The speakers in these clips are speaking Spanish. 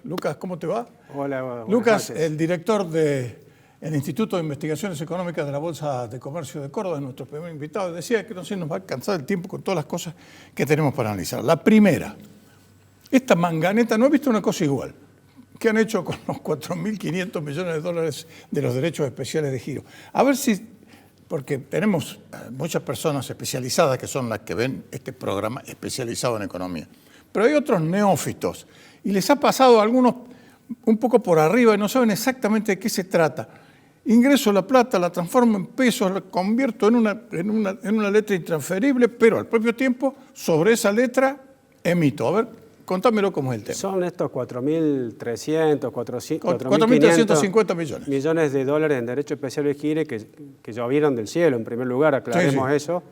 Lucas, ¿cómo te va? Hola, buenas Lucas, noches. el director del Instituto de Investigaciones Económicas de la Bolsa de Comercio de Córdoba, es nuestro primer invitado. Decía que no se nos va a alcanzar el tiempo con todas las cosas que tenemos para analizar. La primera, esta manganeta, no he visto una cosa igual. ¿Qué han hecho con los 4.500 millones de dólares de los derechos especiales de giro? A ver si, porque tenemos muchas personas especializadas que son las que ven este programa especializado en economía. Pero hay otros neófitos y les ha pasado a algunos un poco por arriba y no saben exactamente de qué se trata. Ingreso la plata, la transformo en pesos, la convierto en una letra intransferible, pero al propio tiempo sobre esa letra emito. A ver, contámelo cómo es el tema. Son estos 4.300, 4.350 millones. Millones de dólares en derechos especiales de giro que llovieron del cielo, en primer lugar, aclaremos eso.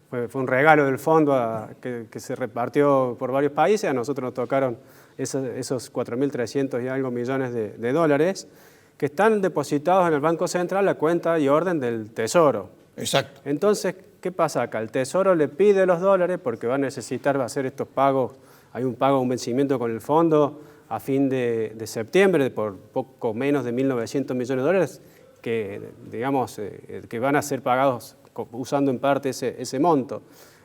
Fue un regalo del fondo que se repartió por varios países. A nosotros nos tocaron esos 4.300 y algo millones de dólares que están depositados en el Banco Central, la cuenta y orden del Tesoro. Exacto. Entonces, ¿qué pasa acá? El Tesoro le pide los dólares porque va a necesitar hacer estos pagos. Hay un pago, un vencimiento con el fondo a fin de septiembre por poco menos de 1.900 millones de dólares que, digamos, que van a ser pagados usando en parte ese monto.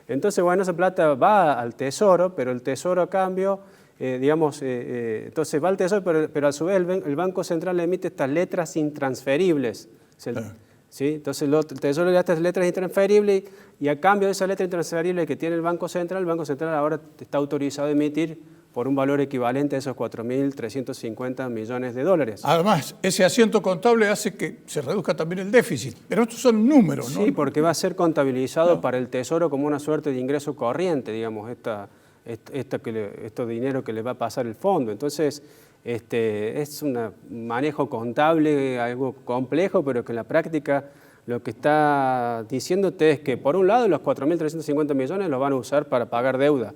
Entonces, bueno, esa plata va al Tesoro, pero el Tesoro a cambio, entonces va al Tesoro, pero a su vez el Banco Central le emite estas letras intransferibles. ¿Sí? Entonces el Tesoro le da estas letras intransferibles y a cambio de esa letra intransferible que tiene el Banco Central ahora está autorizado a emitir por un valor equivalente a esos 4.350 millones de dólares. Además, ese asiento contable hace que se reduzca también el déficit. Pero estos son números, ¿no? Sí, porque va a ser contabilizado para el Tesoro como una suerte de ingreso corriente, digamos, dinero que le va a pasar el fondo. Entonces, es un manejo contable, algo complejo, pero que en la práctica lo que está diciéndote es que, por un lado, los 4.350 millones los van a usar para pagar deuda.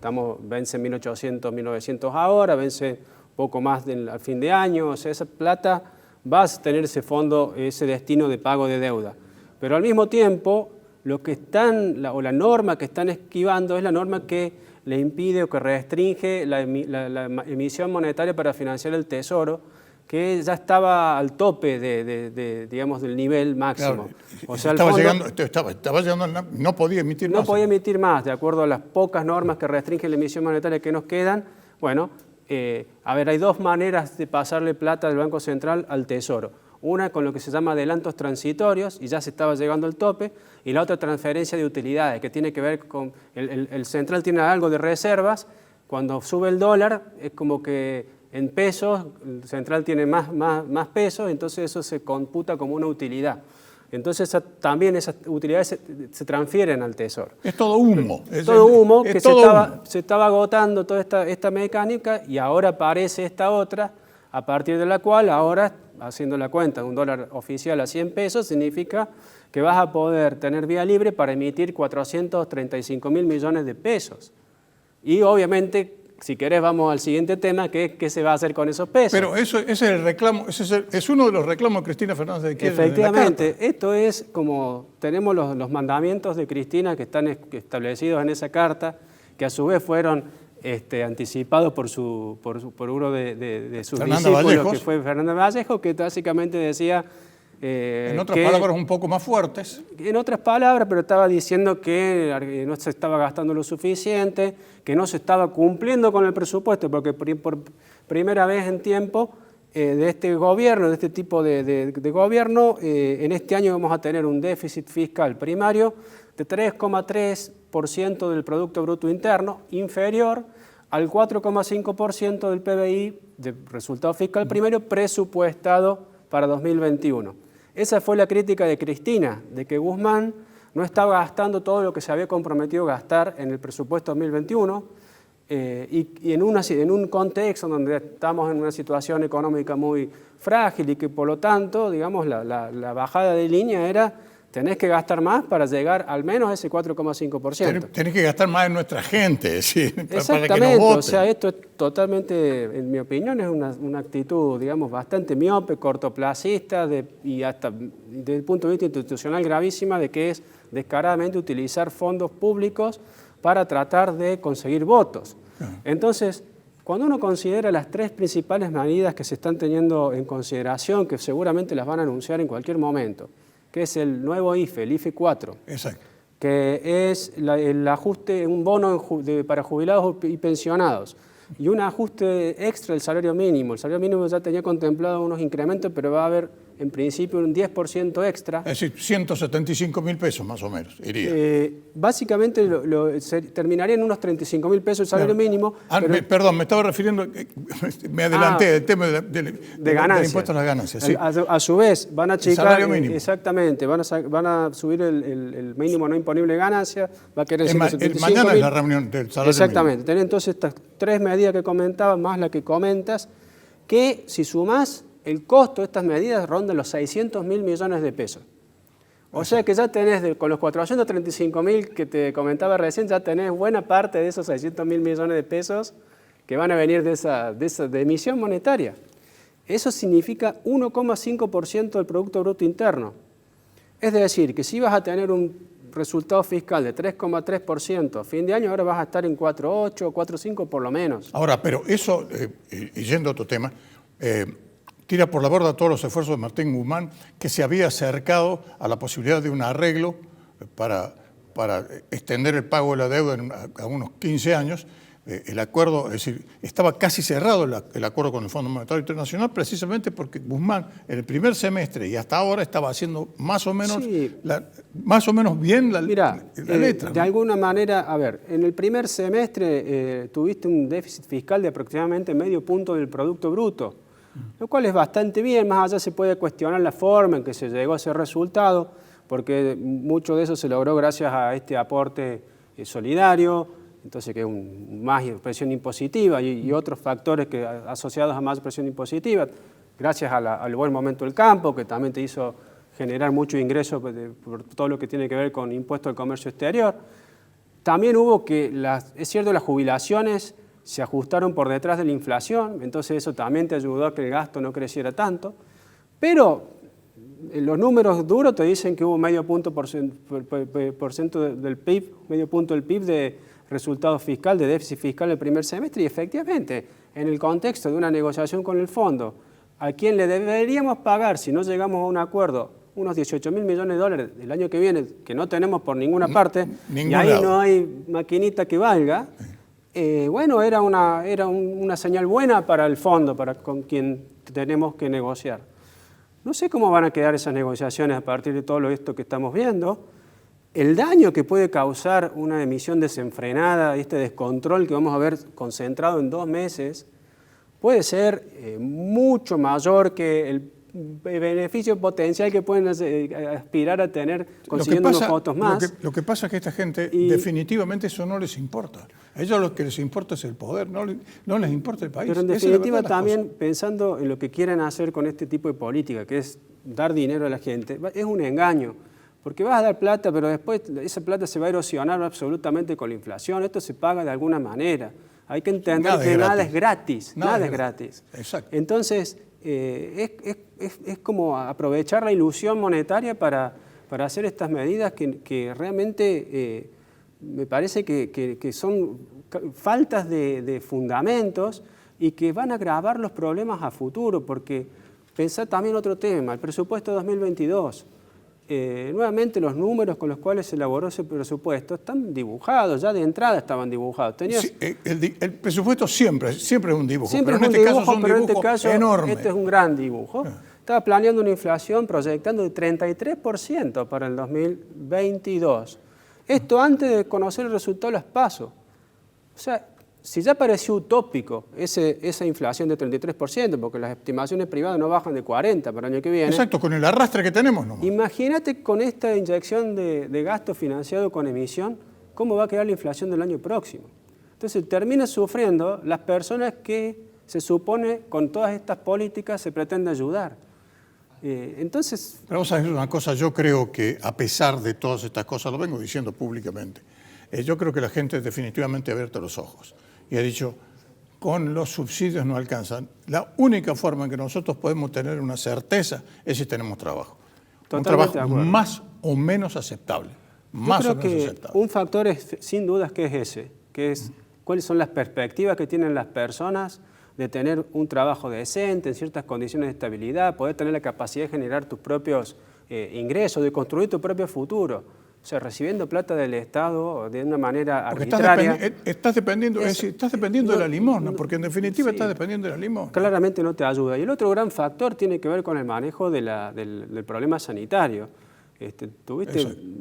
Vence 1.800, 1.900 ahora, vence poco más al fin de año. O sea, esa plata va a tener ese fondo, ese destino de pago de deuda. Pero al mismo tiempo, la norma que están esquivando es la norma que le impide o que restringe la emisión monetaria para financiar el Tesoro, que ya estaba al tope digamos, del nivel máximo. Claro, o sea, estaba llegando, no podía emitir más. No podía emitir más, de acuerdo a las pocas normas que restringen la emisión monetaria que nos quedan. Bueno, hay dos maneras de pasarle plata del Banco Central al Tesoro. Una con lo que se llama adelantos transitorios, y ya se estaba llegando al tope, y la otra transferencia de utilidades, que tiene que ver con, el Central tiene algo de reservas. Cuando sube el dólar, es como que en pesos, el Central tiene más pesos, entonces eso se computa como una utilidad. Entonces también esas utilidades se transfieren al Tesoro. Es todo humo. Es todo humo, que se estaba agotando toda esta mecánica y ahora aparece esta otra, a partir de la cual ahora, haciendo la cuenta, un dólar oficial a 100 pesos significa que vas a poder tener vía libre para emitir 435.000 millones de pesos. Y obviamente, si querés, vamos al siguiente tema, que es qué se va a hacer con esos pesos. Pero ese es el reclamo, es uno de los reclamos de Cristina Fernández de Kirchner. Efectivamente, esto es como tenemos los mandamientos de Cristina que están establecidos en esa carta, que a su vez fueron anticipados por uno de sus discípulos, que fue Fernando Vallejo, que básicamente decía... en otras palabras un poco más fuertes. En otras palabras, pero estaba diciendo que no se estaba gastando lo suficiente, que no se estaba cumpliendo con el presupuesto, porque por primera vez en tiempo de este gobierno, de este tipo de gobierno, en este año vamos a tener un déficit fiscal primario de 3,3% del Producto Bruto Interno, inferior al 4,5% del PBI, de resultado fiscal primario, presupuestado para 2021. Esa fue la crítica de Cristina, de que Guzmán no estaba gastando todo lo que se había comprometido a gastar en el presupuesto 2021 y en un contexto donde estamos en una situación económica muy frágil y que por lo tanto, digamos, la bajada de línea era tenés que gastar más para llegar al menos a ese 4,5%. Tenés que gastar más en nuestra gente, ¿sí? Exactamente, para que nos voten. O sea, esto es totalmente, en mi opinión, es una actitud, digamos, bastante miope, cortoplacista y hasta desde el punto de vista institucional gravísima, de que es descaradamente utilizar fondos públicos para tratar de conseguir votos. Entonces, Cuando uno considera las tres principales medidas que se están teniendo en consideración, que seguramente las van a anunciar en cualquier momento, que es el nuevo IFE, el IFE 4, Exacto. que es el ajuste, un bono para jubilados y pensionados, y un ajuste extra del salario mínimo. El salario mínimo ya tenía contemplado unos incrementos, pero va a haber en principio un 10% extra. Es decir, 175.000 pesos más o menos, iría. Básicamente terminaría en unos 35.000 pesos el salario mínimo. Perdón, me estaba refiriendo, me adelanté del tema del impuesto a las ganancias. Sí. A su vez, van a achicar, salario mínimo. Exactamente, van a subir el mínimo no imponible de ganancia, va a querer 175.000. Mañana es la reunión del salario exactamente, mínimo. tenés entonces estas tres medidas que comentaba, más la que comentas, que si sumás, el costo de estas medidas ronda los 600.000 millones de pesos. O sea que ya tenés, con los 435.000 que te comentaba recién, ya tenés buena parte de esos 600.000 millones de pesos que van a venir de emisión monetaria. Eso significa 1,5% del Producto Bruto Interno. Es decir, que si vas a tener un resultado fiscal de 3,3% a fin de año, ahora vas a estar en 4,8 o 4,5 por lo menos. Ahora, pero eso, y yendo a otro tema, tira por la borda todos los esfuerzos de Martín Guzmán, que se había acercado a la posibilidad de un arreglo para extender el pago de la deuda a unos 15 años. El acuerdo, es decir, estaba casi cerrado el acuerdo con el Fondo Monetario Internacional, precisamente porque Guzmán en el primer semestre y hasta ahora estaba haciendo más o menos, sí, bien la letra. De alguna manera, a ver, en el primer semestre tuviste un déficit fiscal de aproximadamente medio punto del Producto Bruto, lo cual es bastante bien. Más allá se puede cuestionar la forma en que se llegó a ese resultado, porque mucho de eso se logró gracias a este aporte solidario, entonces que es más presión impositiva y otros factores asociados a más presión impositiva, gracias al buen momento del campo, que también te hizo generar mucho ingreso por todo lo que tiene que ver con impuesto al comercio exterior. También hubo es cierto, las jubilaciones se ajustaron por detrás de la inflación, entonces eso también te ayudó a que el gasto no creciera tanto, pero los números duros te dicen que hubo medio punto por ciento del PIB, medio punto del PIB de resultado fiscal, de déficit fiscal el primer semestre, y efectivamente, en el contexto de una negociación con el fondo, ¿a quién le deberíamos pagar si no llegamos a un acuerdo? Unos 18.000 millones de dólares el año que viene, que no tenemos por ninguna parte, y ahí no hay maquinita que valga. Bueno, era una señal buena para el fondo, con quien tenemos que negociar. No sé cómo van a quedar esas negociaciones a partir de todo esto que estamos viendo. El daño que puede causar una emisión desenfrenada, este descontrol que vamos a ver concentrado en 2 meses, puede ser mucho mayor que el beneficio potencial que pueden aspirar a tener consiguiendo unos votos más. Lo que pasa es que a esta gente definitivamente eso no les importa. A ellos lo que les importa es el poder, no les importa el país. Pero en definitiva también pensando en lo que quieren hacer con este tipo de política, que es dar dinero a la gente, es un engaño. Porque vas a dar plata, pero después esa plata se va a erosionar absolutamente con la inflación. Esto se paga de alguna manera. Hay que entender que nada es gratis. Nada es gratis. Exacto. Entonces, es como aprovechar la ilusión monetaria para hacer estas medidas que realmente me parece que son faltas de fundamentos y que van a agravar los problemas a futuro. Porque pensá también otro tema, el presupuesto 2022. Nuevamente los números con los cuales se elaboró ese presupuesto están dibujados, ya de entrada estaban dibujados. Sí, el presupuesto siempre es un dibujo, siempre pero en este caso enorme. Este es un gran dibujo. Estaba planeando una inflación proyectando de 33% para el 2022. Esto antes de conocer el resultado de las PASO. O sea, si ya pareció utópico esa inflación de 33%, porque las estimaciones privadas no bajan de 40% para el año que viene. Exacto, con el arrastre que tenemos nomás. Imagínate con esta inyección de gasto financiado con emisión, cómo va a quedar la inflación del año próximo. Entonces termina sufriendo las personas que se supone con todas estas políticas se pretende ayudar. Entonces... Pero vamos a decir una cosa, yo creo que a pesar de todas estas cosas, lo vengo diciendo públicamente, yo creo que la gente definitivamente ha abierto los ojos y ha dicho, con los subsidios no alcanzan. La única forma en que nosotros podemos tener una certeza es si tenemos trabajo. Totalmente un trabajo más o menos aceptable. Yo creo que un factor sin dudas que es ese, que es cuáles son las perspectivas que tienen las personas de tener un trabajo decente, en ciertas condiciones de estabilidad, poder tener la capacidad de generar tus propios ingresos, de construir tu propio futuro. O sea, recibiendo plata del Estado de una manera arbitraria. Estás dependiendo de la limosna, porque en definitiva estás dependiendo de la limosna. Claramente no te ayuda. Y el otro gran factor tiene que ver con el manejo del problema sanitario.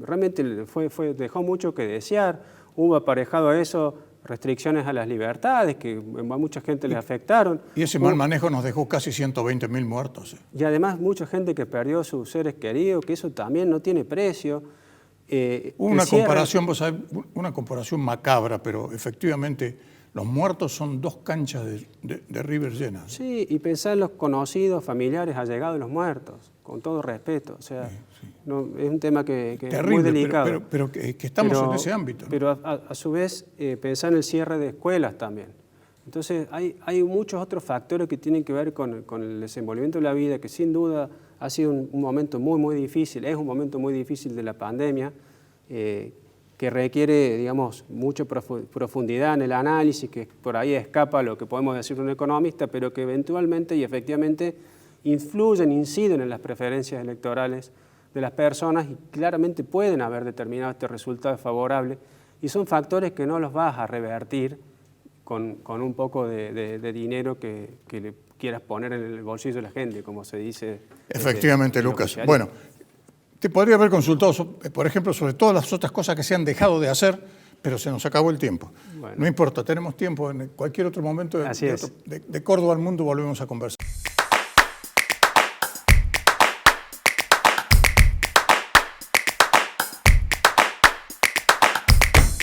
Realmente dejó mucho que desear. Hubo aparejado a eso restricciones a las libertades que a mucha gente les afectaron. Y ese mal manejo nos dejó casi 120.000 muertos. Y además mucha gente que perdió sus seres queridos, que eso también no tiene precio. Una comparación macabra, pero efectivamente los muertos son 2 canchas de River llenas. Sí, y pensar en los conocidos, familiares, allegados de los muertos, con todo respeto. O sea, no, es un tema que es muy delicado. Pero que estamos en ese ámbito, ¿no? Pero a su vez, pensar en el cierre de escuelas también. Entonces, hay muchos otros factores que tienen que ver con el desenvolvimiento de la vida, que sin duda ha sido un momento muy difícil, es un momento muy difícil de la pandemia, que requiere, digamos, mucha profundidad en el análisis, que por ahí escapa lo que podemos decir un economista, pero que eventualmente y efectivamente inciden en las preferencias electorales de las personas y claramente pueden haber determinado este resultado favorable, y son factores que no los vas a revertir con un poco de dinero que le quieras poner en el bolsillo de la gente, como se dice. Efectivamente, Lucas. Bueno, te podría haber consultado, por ejemplo, sobre todas las otras cosas que se han dejado de hacer, pero se nos acabó el tiempo. Bueno. No importa, tenemos tiempo, en cualquier otro momento de Córdoba al Mundo volvemos a conversar.